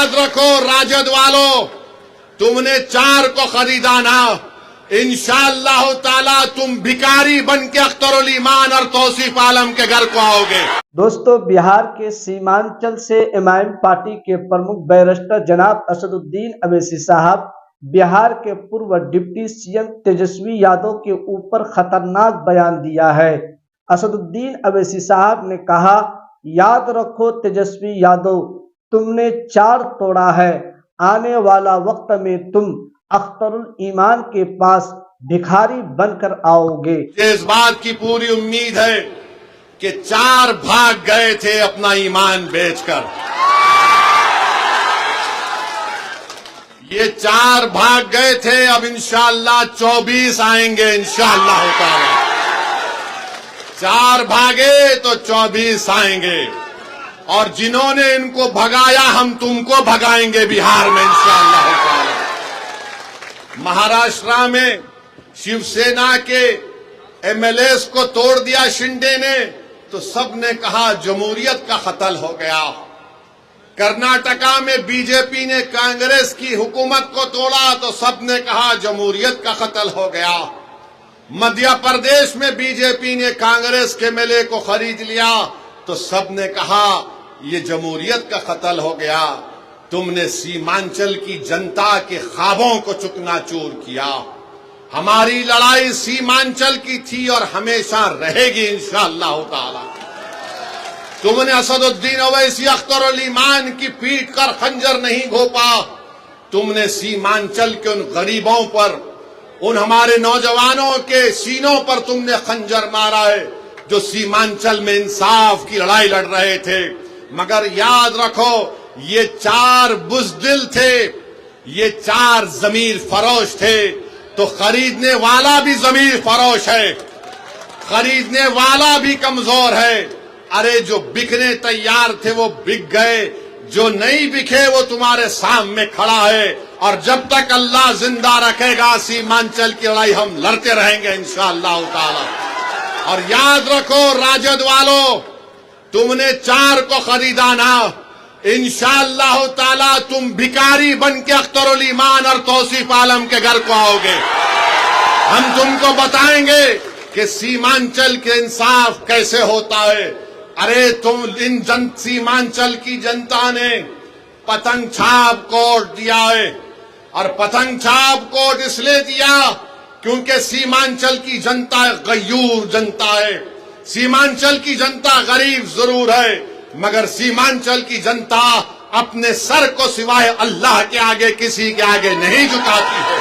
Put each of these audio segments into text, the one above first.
याद रखो राजद वालों, तुमने 4 को खरीदा ना, इंशाअल्लाह ताला तुम भिखारी बन के अख्तरुल ईमान और तौसीफ आलम के घर को आओगे। दोस्तों, बिहार के सीमांचल से एमआईएम पार्टी के प्रमुख बैरिस्टर जनाब असदुद्दीन अवैसी साहब बिहार के पूर्व डिप्टी सीएम तेजस्वी यादव के ऊपर खतरनाक बयान दिया है। असदुद्दीन अवैसी साहब ने कहा, याद रखो तेजस्वी यादव, तुमने 4 तोड़ा है, आने वाला वक्त में तुम अख्तरुल ईमान के पास भिखारी बनकर आओगे। इस बात की पूरी उम्मीद है कि 4 भाग गए थे अपना ईमान बेचकर, ये 4 भाग गए थे, अब इंशाअल्लाह 24 आएंगे इंशाअल्लाह ताला। 4 भागे तो 24 आएंगे, और जिन्होंने इनको भगाया हम तुमको भगाएंगे बिहार में इंशाअल्लाह ताला। महाराष्ट्र में शिवसेना के एमएलएस को तोड़ दिया शिंदे ने, तो सबने कहा जमहूरियत का कत्ल हो गया। कर्नाटका में बीजेपी ने कांग्रेस की हुकूमत को तोड़ा, तो सबने कहा जमहूरियत का कत्ल हो गया। मध्य प्रदेश में बीजेपी ने कांग्रेस के एमएलए को खरीद लिया, तो सबने कहा ये जमहूरियत का कत्ल हो गया। तुमने सीमांचल की जनता के ख्वाबों को चुकनाचूर किया। हमारी लड़ाई सीमांचल की थी और हमेशा रहेगी इंशाअल्लाह ताला। तुमने असदुद्दीन अवैसी अख्तरुल ईमान की पीठ कर खंजर नहीं घोंपा। तुमने सीमांचल के उन गरीबों पर, उन हमारे नौजवानों के सीनों पर तुमने खंजर मारा है जो सीमांचल में इंसाफ की लड़ाई लड़ रहे थे। मगर याद रखो, ये 4 बुज़दिल थे, ये 4 ज़मीर फरोश थे, तो खरीदने वाला भी ज़मीर फरोश है, खरीदने वाला भी कमजोर है। अरे जो बिकने तैयार थे वो बिक गए, जो नहीं बिके वो तुम्हारे सामने खड़ा है, और जब तक अल्लाह जिंदा रखेगा सीमांचल की लड़ाई हम लड़ते रहेंगे इंशाअल्लाह ताला। और याद रखो राजद वालों, तुमने 4 को खरीदा ना, इंशाअल्लाह ताला तुम भिखारी बन के अख्तरुल ईमान और तौसीफ आलम के घर को आओगे। हम तुमको बताएंगे कि सीमांचल के इंसाफ कैसे होता है। अरे तुम इन सीमांचल की जनता ने पतंग छाप कोड दिया है, और पतंग छाप कोड इसलिए दिया क्योंकि सीमांचल की जनता गयूर जनता है। सीमांचल की जनता गरीब जरूर है, मगर सीमांचल की जनता अपने सर को सिवाय अल्लाह के आगे किसी के आगे नहीं झुकाती है।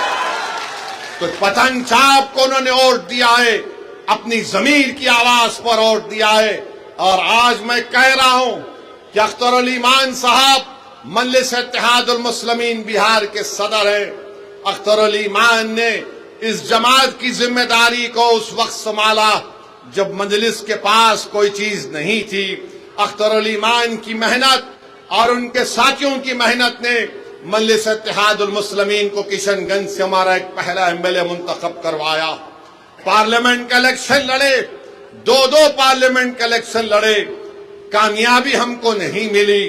तो पतंग छाप को उन्होंने वोट दिया है, अपनी जमीर की आवाज पर वोट दिया है। और आज मैं कह रहा हूं कि अख्तरुल ईमान साहब मजलिस इत्तेहादुल मुस्लिमीन बिहार के सदर है। अख्तरुल ईमान ने इस जमात की जिम्मेदारी को उस वक्त संभाला जब मजलिस के पास कोई चीज नहीं थी। अख्तरुल ईमान की मेहनत और उनके साथियों की मेहनत ने मजलिस इत्तेहादुल मुस्लिमीन को किशनगंज से हमारा एक पहला एमएलए मुंतखब करवाया। पार्लियामेंट का इलेक्शन लड़े, 2 पार्लियामेंट का इलेक्शन लड़े, कामयाबी हमको नहीं मिली।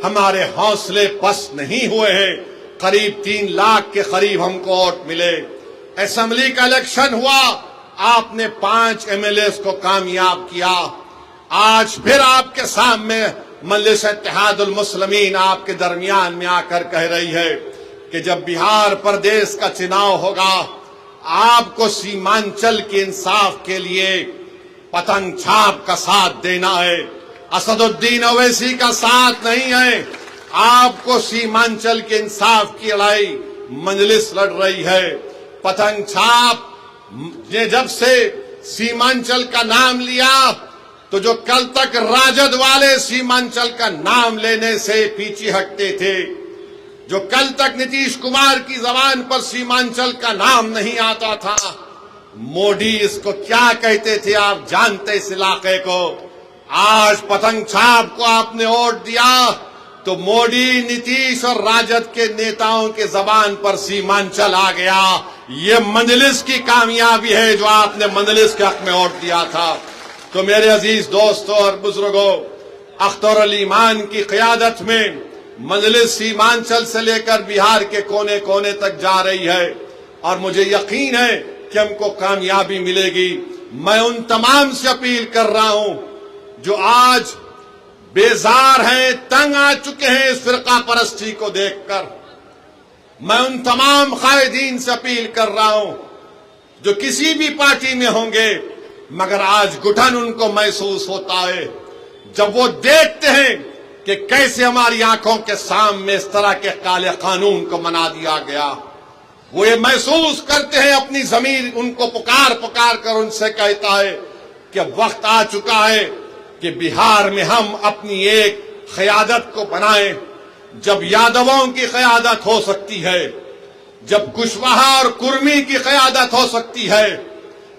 हमारे हौसले पस्त नहीं हुए हैं। करीब 3 लाख के करीब हमको वोट मिले। असेंबली का इलेक्शन हुआ, आपने 5 एमएलए को कामयाब किया। आज फिर आपके सामने मजलिस इत्तेहादुल मुस्लिमीन आपके दरमियान में आकर कह रही है कि जब बिहार प्रदेश का चुनाव होगा, आपको सीमांचल के इंसाफ के लिए पतंग छाप का साथ देना है, असदुद्दीन अवैसी का साथ नहीं है। आपको सीमांचल के इंसाफ की लड़ाई मजलिस लड़ रही है। पतंग छाप ने जब से सीमांचल का नाम लिया, तो जो कल तक राजद वाले सीमांचल का नाम लेने से पीछे हटते थे, जो कल तक नीतीश कुमार की जबान पर सीमांचल का नाम नहीं आता था, मोदी इसको क्या कहते थे आप जानते इस इलाके को। आज पतंग छाप को आपने वोट दिया, तो मोदी, नीतीश और राजद के नेताओं के जबान पर सीमांचल आ गया। ये मजलिस की कामयाबी है जो आपने मजलिस के हक में वोट दिया था। तो मेरे अजीज दोस्तों और बुजुर्गों, अख्तरुल ईमान की क़यादत में मंजलिस सीमांचल से लेकर बिहार के कोने कोने तक जा रही है और मुझे यकीन है कि हमको कामयाबी मिलेगी। मैं उन तमाम से अपील कर रहा हूं जो आज बेजार हैं, तंग आ चुके हैं इस फिरका परस्ती को देखकर। मैं उन तमाम कायदीन से अपील कर रहा हूं जो किसी भी पार्टी में होंगे, मगर आज घुटन उनको महसूस होता है जब वो देखते हैं कि कैसे हमारी आंखों के सामने इस तरह के काले कानून को बना दिया गया। वो ये महसूस करते हैं, अपनी जमीर उनको पुकार पुकार कर उनसे कहता है कि वक्त आ चुका है कि बिहार में हम अपनी एक क़यादत को बनाएं। जब यादवों की क़यादत हो सकती है, जब कुशवाहा और कुर्मी की क़यादत हो सकती है,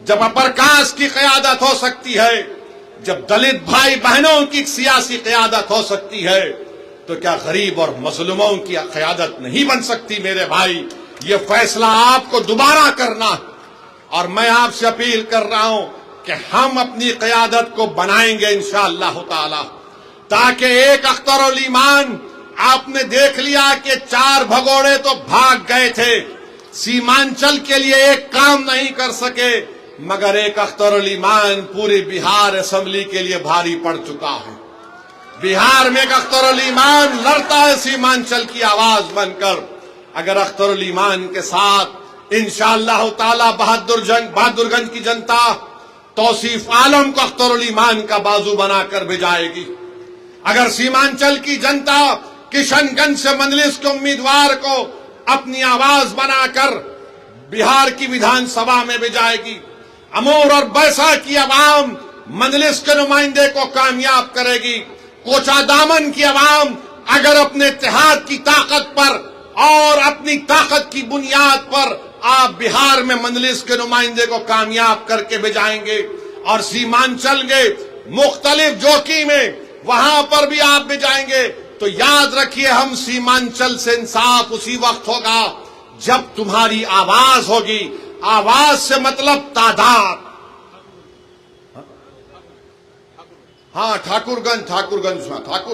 जब अप्रकाश की क़यादत हो सकती है, जब दलित भाई बहनों की सियासी क़यादत हो सकती है, तो क्या गरीब और मजलूमों की क़यादत नहीं बन सकती? मेरे भाई, ये फैसला आपको दोबारा करना है और मैं आपसे अपील कर रहा हूं कि हम अपनी क़यादत को बनाएंगे इंशाअल्लाह ताला, ताकि एक अख्तरुल ईमान, आपने देख लिया कि 4 भगोड़े तो भाग गए थे, सीमांचल के लिए एक काम नहीं कर सके, मगर एक अख्तरुल ईमान पूरी बिहार असेंबली के लिए भारी पड़ चुका है। बिहार में एक अख्तरुल ईमान लड़ता है सीमांचल की आवाज बनकर। अगर अख्तरुल ईमान के साथ इंशाअल्लाह ताला बहादुरगंज की जनता तौसीफ आलम को अख्तरुल ईमान का बाजू बनाकर भिजाएगी। अगर सीमांचल की जनता किशनगंज से मंजलिस के उम्मीदवार को अपनी आवाज बनाकर बिहार की विधानसभा में भिजाएगी, अमूर और बैसा की आवाम मंजलिस के नुमाइंदे को कामयाब करेगी, कोचा दामन की आवाम अगर अपने इत्तेहाद की ताकत पर और अपनी ताकत की बुनियाद पर आप बिहार में मंजलिस के नुमाइंदे को कामयाब करके भिजाएंगे और सीमांचल के मुख्तलिफ जोकी में वहां पर भी आप भिजाएंगे, तो याद रखिए हम सीमांचल से इंसाफ उसी वक्त होगा जब तुम्हारी आवाज होगी। आवाज से मतलब तादाद। हाँ, ठाकुर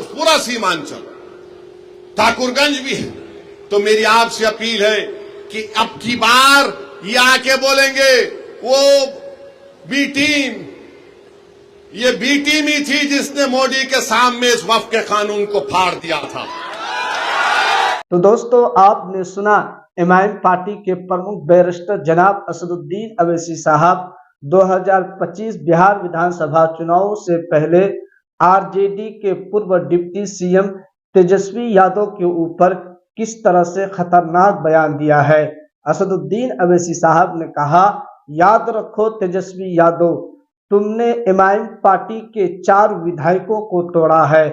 पूरा सीमांचल, ठाकुरगंज भी है। तो मेरी आपसे अपील है कि अब की बार ये आके बोलेंगे वो बी टीम, ये बी टीम ही थी जिसने मोदी के सामने इस वक्फ के कानून को फाड़ दिया था। तो दोस्तों, आपने सुना एमआईएम पार्टी के प्रमुख बैरिस्टर जनाब असदुद्दीन अवैसी साहब 2025 बिहार विधानसभा चुनाव से पहले आरजेडी के पूर्व डिप्टी सीएम तेजस्वी यादव के ऊपर किस तरह से खतरनाक बयान दिया है। असदुद्दीन अवैसी साहब ने कहा, याद रखो तेजस्वी यादव, तुमने एमआईएम पार्टी के 4 विधायकों को तोड़ा है।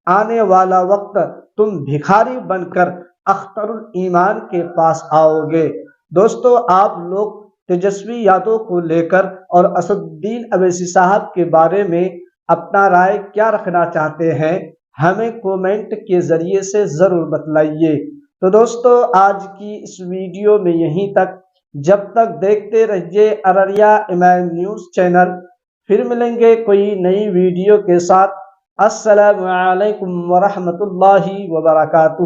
आने वाला वक्त तुम भिखारी बनकर अख्तरुल ईमान के पास आओगे। दोस्तों, आप लोग तेजस्वी यादव को लेकर और असदुद्दीन अवैसी साहब के बारे में अपना राय क्या रखना चाहते हैं, हमें कमेंट के जरिए से जरूर बतलाइए। तो दोस्तों, आज की इस वीडियो में यहीं तक। जब तक देखते रहिए अररिया एमआईएम न्यूज चैनल। फिर मिलेंगे कोई नई वीडियो के साथ। अस्सलामु अलैकुम वरहमतुल्लाहि वबरकातुहू।